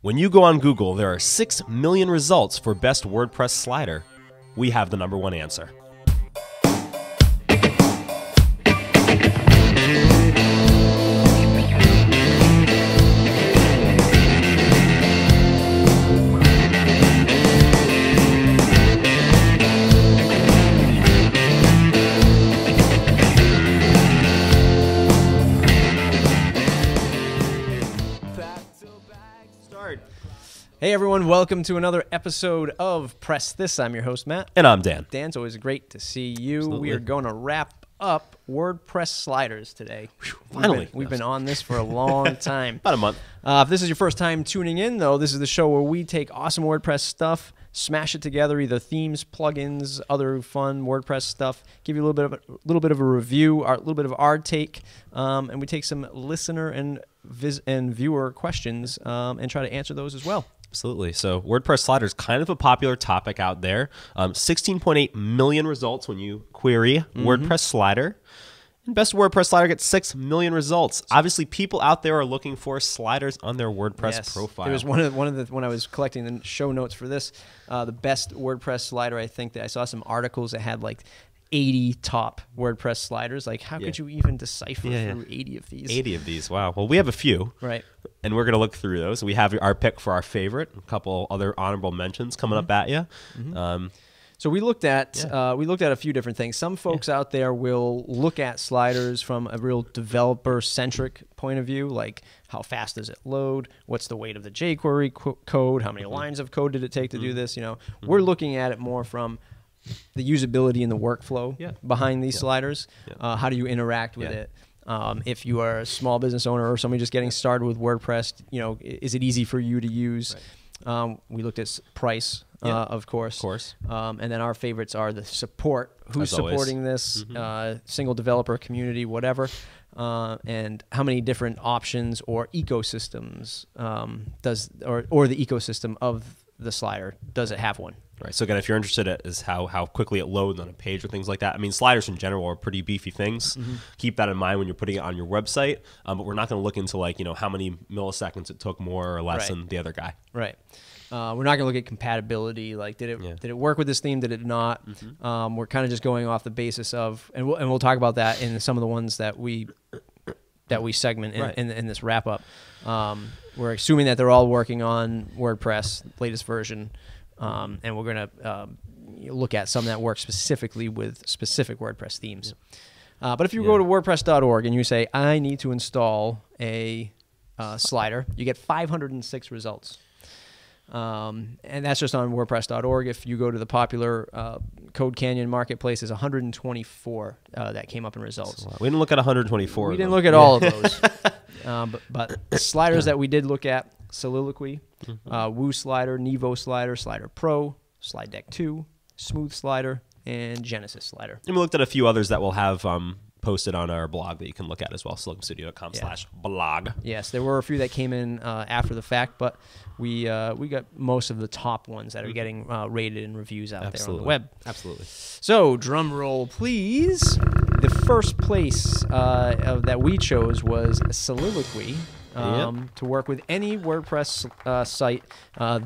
When you go on Google, there are 6 million results for best WordPress slider. We have the #1 answer. Hey everyone, welcome to another episode of PressThis. I'm your host, Matt. And I'm Dan. Dan, it's always great to see you. Absolutely. We are going to wrap up WordPress sliders today. Finally. We've been on this for a long time. About a month. If this is your first time tuning in, though, this is the show where we take awesome WordPress stuff, smash it together, either themes, plugins, other fun WordPress stuff, give you a little bit of a review, a little bit of our take, and we take some listener and viewer questions and try to answer those as well. Absolutely. So WordPress slider is kind of a popular topic out there. 16.8 million results when you query WordPress slider. And best WordPress slider gets 6 million results. Obviously, people out there are looking for sliders on their WordPress profile. There was one of the when I was collecting the show notes for this, the best WordPress slider. I think that I saw some articles that had like 80 top WordPress sliders. Like, how could you even decipher through 80 of these? 80 of these. Wow. Well, we have a few. Right. And we're going to look through those. We have our pick for our favorite, a couple other honorable mentions coming up at you. So we looked at a few different things. Some folks out there will look at sliders from a real developer-centric point of view, like how fast does it load, what's the weight of the jQuery code, how many lines of code did it take to do this. You know, we're looking at it more from the usability and the workflow behind these sliders. How do you interact with it? If you are a small business owner or somebody just getting started with WordPress, you know, is it easy for you to use? Right. We looked at price, of course. And then our favorites are the support. Who's supporting this? Single developer community, whatever. And how many different options or ecosystems or the ecosystem of the slider, does it have one? Right. So again, if you're interested in how quickly it loads on a page or things like that, I mean, sliders in general are pretty beefy things. Keep that in mind when you're putting it on your website. But we're not going to look into, like, you know, how many milliseconds it took more or less than the other guy. Right. We're not going to look at compatibility. Like, did it work with this theme? Did it not? We're kind of just going off the basis of, and we'll talk about that in some of the ones that we segment in this wrap up. We're assuming that they're all working on WordPress latest version. And we're going to look at some that work specifically with specific WordPress themes. But if you go to WordPress.org and you say, I need to install a slider, you get 506 results. And that's just on WordPress.org. If you go to the popular Code Canyon Marketplace, there's 124 that came up in results. We didn't look at 124. We didn't look at all of those. But sliders that we did look at: Soliloquy, Woo Slider, Nivo Slider, Slider Pro, SlideDeck 2, Smooth Slider, and Genesis Slider. And we looked at a few others that we'll have posted on our blog that you can look at as well, soliloqystudio.com/blog. Yes, there were a few that came in after the fact, but we got most of the top ones that are getting rated in reviews out there on the web. Absolutely. So, drum roll, please. The first place that we chose was Soliloquy. To work with any WordPress site,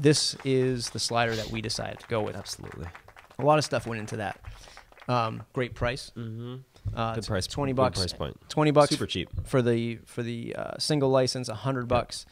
this is the slider that we decided to go with. Absolutely. A lot of stuff went into that. Great price. Good price. $20. Good price point. $20. Super cheap for the single license. $100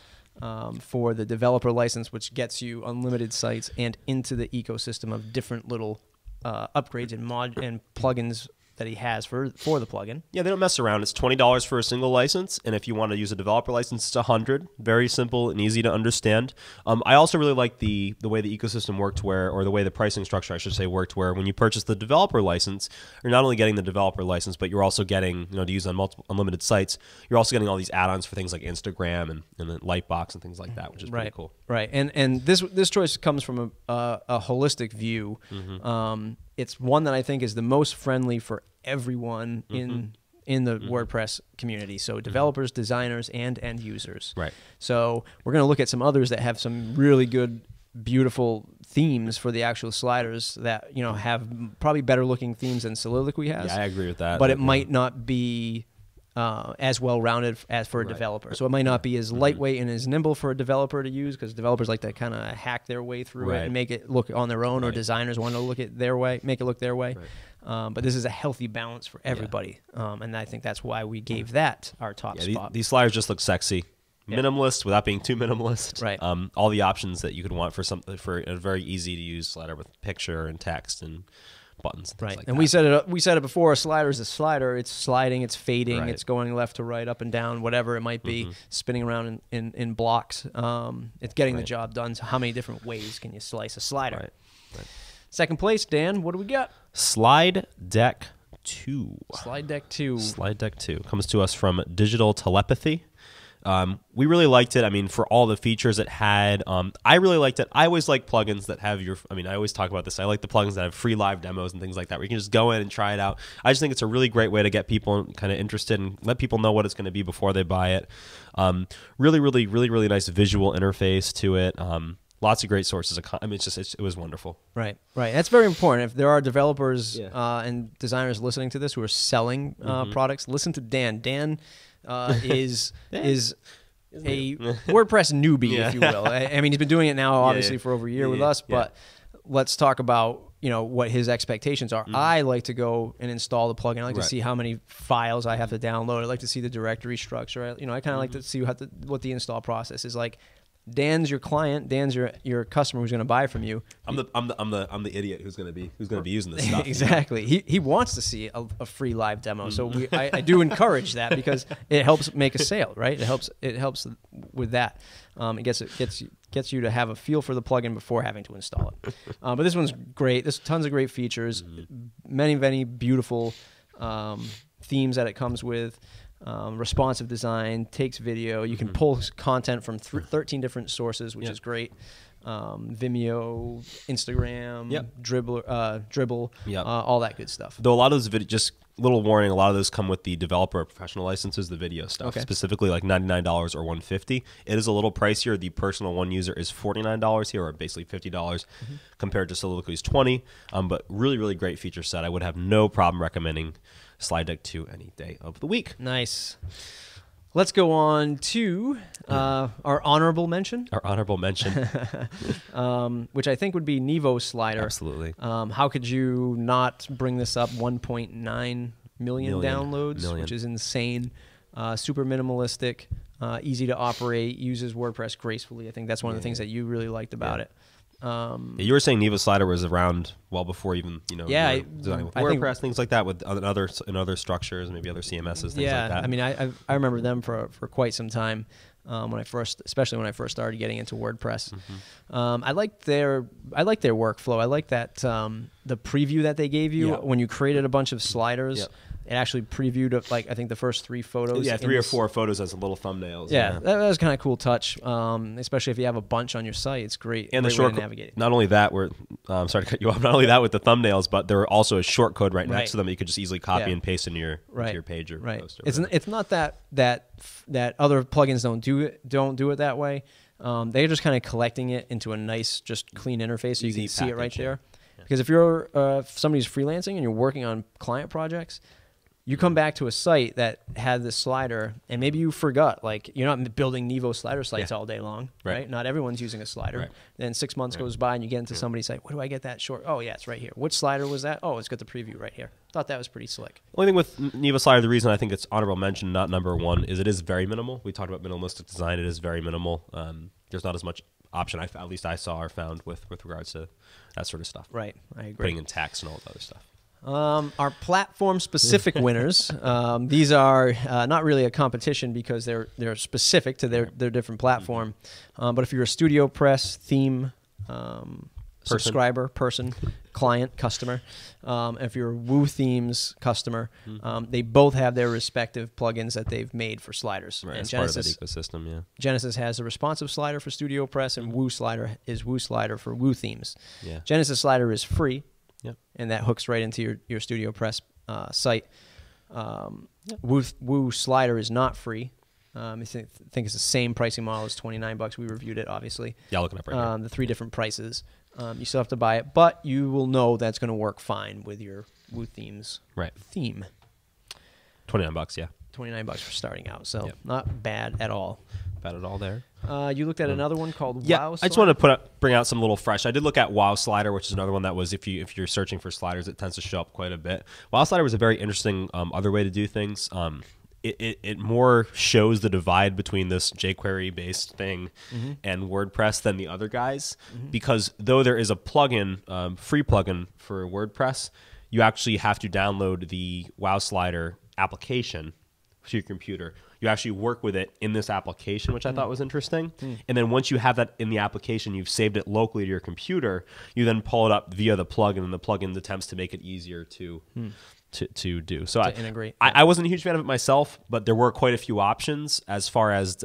for the developer license, which gets you unlimited sites and into the ecosystem of different little upgrades and plugins that he has for the plugin. Yeah, they don't mess around. It's $20 for a single license, and if you want to use a developer license, it's $100. Very simple and easy to understand. I also really like the way the ecosystem worked, or the way the pricing structure, I should say, worked, where when you purchase the developer license, you're not only getting the developer license, but you're also getting, to use on multiple unlimited sites, you're also getting all these add-ons for things like Instagram and Lightbox and things like that, which is pretty cool. Right, and this choice comes from a holistic view. It's one that I think is the most friendly for everyone in the WordPress community. So developers, designers, and end users. Right. So we're going to look at some others that have some really good, beautiful themes for the actual sliders that, have probably better looking themes than Soliloquy has. Yeah, I agree with that. But it might not be as well-rounded as for a developer. So it might not be as lightweight and as nimble for a developer to use, because developers like to kind of hack their way through it and make it look on their own, or designers want to look it their way, make it look their way. But this is a healthy balance for everybody, and I think that's why we gave that our top spot. These sliders just look sexy. Minimalist without being too minimalist. Right. All the options that you could want for for a very easy to use slider with picture and text and buttons. And things like and that. we said it before. A slider is a slider. It's sliding. It's fading. It's going left to right, up and down, whatever it might be, spinning around in blocks. It's getting the job done. So how many different ways can you slice a slider? Second place, Dan. What do we got? SlideDeck 2. SlideDeck 2. SlideDeck 2 comes to us from Digital Telepathy. We really liked it. I mean, for all the features it had, I really liked it. I always like plugins that have I always talk about this. I like the plugins that have free live demos and things like that, where you can just go in and try it out. I just think it's a really great way to get people kind of interested and let people know what it's going to be before they buy it. Really nice visual interface to it. Lots of great sources. I mean, it was wonderful. Right. That's very important. If there are developers and designers listening to this who are selling products, listen to Dan. Dan is a WordPress newbie, if you will. I mean, he's been doing it now, obviously, for over a year with us, but let's talk about what his expectations are. I like to go and install the plugin. I like to see how many files I have to download. I like to see the directory structure. I kind of like to see what the install process is like. Dan's your client. Dan's your customer who's going to buy from you. I'm the idiot who's going to be using this stuff. Exactly. He wants to see a free live demo. So I do encourage that, because it helps make a sale, right? It helps with that. It gets you to have a feel for the plugin before having to install it. But this one's great. There's tons of great features. Many beautiful themes that it comes with. Responsive design, takes video. You can pull content from 13 different sources, which is great. Vimeo, Instagram, Dribble, all that good stuff. Though a lot of those just little warning, a lot of those come with the developer professional licenses, the video stuff, specifically like $99 or $150. It is a little pricier. The personal one user is $49 here, or basically $50 compared to Soliloquy's $20. But really great feature set. I would have no problem recommending SlideDeck 2 any day of the week. Nice. Let's go on to our honorable mention. Our honorable mention. Which I think would be Nivo Slider. Absolutely. How could you not bring this up? 1.9 million downloads, which is insane. Super minimalistic, easy to operate, uses WordPress gracefully. I think that's one of the things that you really liked about it. You were saying Nivo Slider was around well before even designing with WordPress, things like that, with other structures, maybe other CMSs, things like that. I mean, I remember them for quite some time especially when I first started getting into WordPress. I liked their workflow. I like that the preview that they gave you when you created a bunch of sliders. It actually previewed I think the first 3 photos. Yeah, 3 or 4 photos as little thumbnails. Yeah, that was kind of cool touch, especially if you have a bunch on your site. It's great. And the short way to navigate it. Not only that, sorry to cut you off. Not only that with the thumbnails, but there are also a short code right next to them that you could just easily copy and paste into your page or post. It's not that other plugins don't do it that way. They're just kind of collecting it into a nice, just clean interface, so you can see it right there. Because if you're somebody who's freelancing and you're working on client projects, you come back to a site that had this slider, and maybe you forgot, you're not building Nivo Slider sites all day long, right? Not everyone's using a slider. Then 6 months goes by, and you get into somebody's site. Where do I get that short? Oh, yeah, it's right here. Which slider was that? Oh, it's got the preview right here. Thought that was pretty slick. Only thing with Nivo Slider, the reason I think it's honorable mention, not number 1, is it is very minimal. We talked about minimalistic design. It is very minimal. There's not as much option, at least I saw or found, with regards to that sort of stuff. Right, I agree. Putting in text and all that other stuff. Our platform-specific winners. These are not really a competition because they're specific to their different platform. But if you're a StudioPress theme subscriber, client, customer, if you're a Woo Themes customer, they both have their respective plugins that they've made for sliders. Right, as part of that ecosystem, Genesis has a responsive slider for StudioPress, and Woo Slider is Woo Slider for Woo Themes. Genesis Slider is free. And that hooks right into your StudioPress site. Woo Slider is not free. I think it's the same pricing model as $29. We reviewed it, obviously. Yeah, looking up right now. The 3 different prices. You still have to buy it, but you will know that's going to work fine with your Woo Themes theme. $29, yeah. $29 for starting out. So Yep. not bad at all. Bad at all there. You looked at another one called Yeah, Wow I just want to bring out some little fresh. I did look at Wow Slider, which is another one that was if you're searching for sliders, it tends to show up quite a bit. Wow Slider was a very interesting other way to do things. It more shows the divide between this jQuery based thing and WordPress than the other guys, because though there is a plugin, free plugin for WordPress, you actually have to download the Wow Slider application to your computer. You actually work with it in this application, which I thought was interesting. And then once you have that in the application, you've saved it locally to your computer, you then pull it up via the plugin, and the plugin attempts to make it easier to do. So to integrate. I wasn't a huge fan of it myself, but there were quite a few options as far as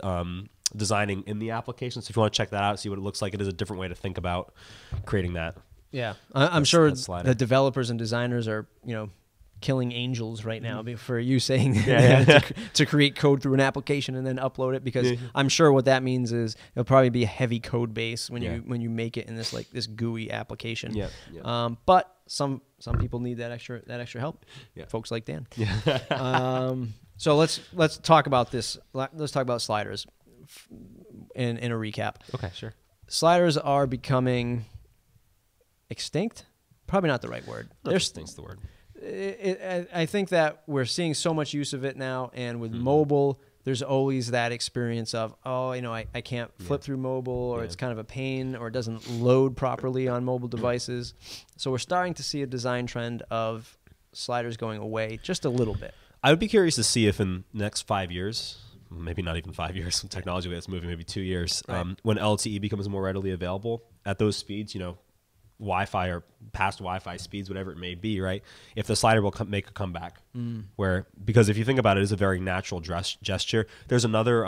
designing in the application. So if you want to check that out, see what it looks like, it is a different way to think about creating that. Yeah, I'm sure slider. the developers and designers are, killing angels right now for you saying to create code through an application and then upload it, because I'm sure what that means is it'll probably be a heavy code base when you make it in this this GUI application. But some people need that extra help. Folks like Dan. So let's talk about this. Let's talk about sliders in a recap. Okay, sure. Sliders are becoming extinct. Probably not the right word. Extinct's the word. I think that we're seeing so much use of it now, and with mobile, there's always that experience of, I can't flip through mobile, or it's kind of a pain, or it doesn't load properly on mobile devices. So we're starting to see a design trend of sliders going away just a little bit. I would be curious to see if in the next 5 years, maybe not even 5 years, some technology that's moving, maybe 2 years, when LTE becomes more readily available at those speeds, Wi-Fi or past Wi-Fi speeds, whatever it may be, right? If the slider will make a comeback, because if you think about it, it's a very natural gesture. There's another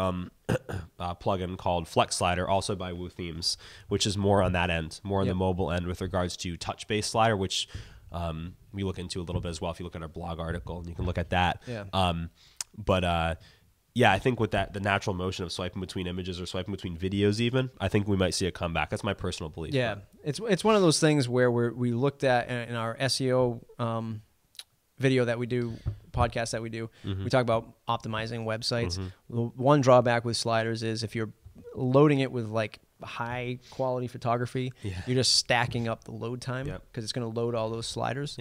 plugin called Flex Slider, also by Woo Themes, which is more on that end, more on the mobile end with regards to touch-based slider, which we look into a little bit as well. If you look at our blog article, and you can look at that. Yeah, I think with the natural motion of swiping between images or swiping between videos even, I think we might see a comeback. That's my personal belief. Yeah, it's one of those things where we looked at in our SEO video that we do, podcast that we do, we talk about optimizing websites. The one drawback with sliders is if you're loading it with like high quality photography, you're just stacking up the load time because it's going to load all those sliders.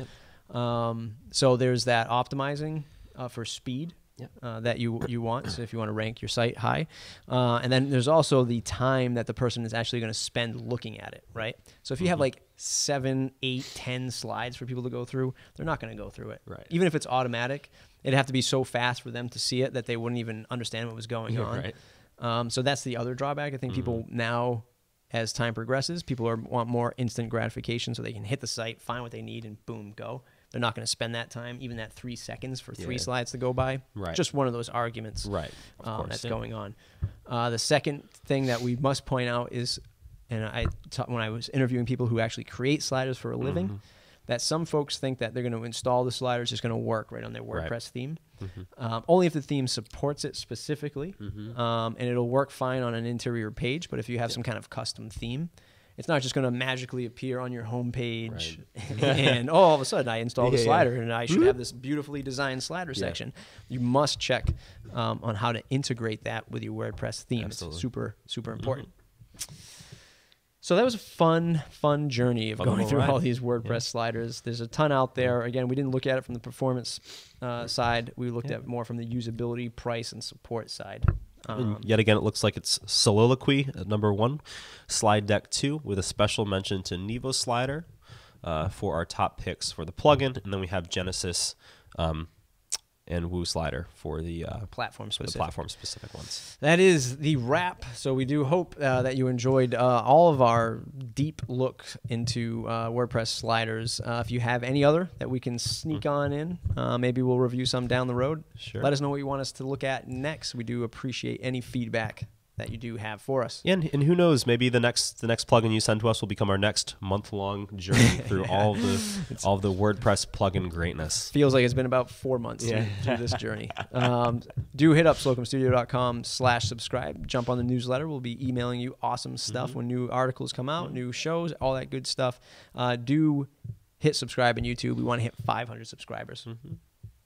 So there's that optimizing for speed. That you want, so if you want to rank your site high. And then there's also the time that the person is actually going to spend looking at it, right? So if you have like 7, 8, 10 slides for people to go through, they're not going to go through it. Right. Even if it's automatic, it'd have to be so fast for them to see it that they wouldn't even understand what was going on. Right. So that's the other drawback. I think people now, as time progresses, people want more instant gratification, so they can hit the site, find what they need, and boom, go. They're not going to spend that time, even that 3 seconds for 3 slides to go by. Right. Just one of those arguments that's going on. The second thing that we must point out is, and when I was interviewing people who actually create sliders for a living, that some folks think that they're going to install the sliders, it's going to work right on their WordPress theme. Only if the theme supports it specifically, and it'll work fine on an interior page. But if you have some kind of custom theme, it's not just going to magically appear on your homepage and all of a sudden I installed a slider and I should have this beautifully designed slider section. You must check on how to integrate that with your WordPress theme. Absolutely. It's super, super important. So that was a fun journey of going through all these WordPress sliders. There's a ton out there. Again, we didn't look at it from the performance side. We looked at more from the usability, price, and support side. Yet again, it looks like it's Soliloquy at number 1, SlideDeck 2, with a special mention to Nivo Slider for our top picks for the plugin, and then we have Genesis and Woo Slider for the platform-specific ones. That is the wrap. So we do hope that you enjoyed all of our deep look into WordPress sliders. If you have any other that we can sneak on in, maybe we'll review some down the road. Sure. Let us know what you want us to look at next. We do appreciate any feedback that you do have for us. Yeah, and who knows, maybe the next plugin you send to us will become our next month-long journey through all of the WordPress plugin greatness. Feels like it's been about 4 months through this journey. Do hit up slocumstudio.com/subscribe. Jump on the newsletter. We'll be emailing you awesome stuff when new articles come out, new shows, all that good stuff. Do hit subscribe on YouTube. We want to hit 500 subscribers.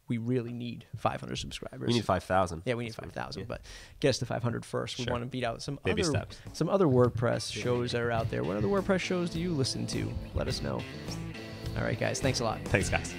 we really need 500 subscribers. We need 5,000. Yeah, we need 5,000, but get us to 500 first. We want to beat out some Baby steps. some other WordPress shows that are out there. What other WordPress shows do you listen to? Let us know. All right, guys. Thanks a lot. Thanks, guys.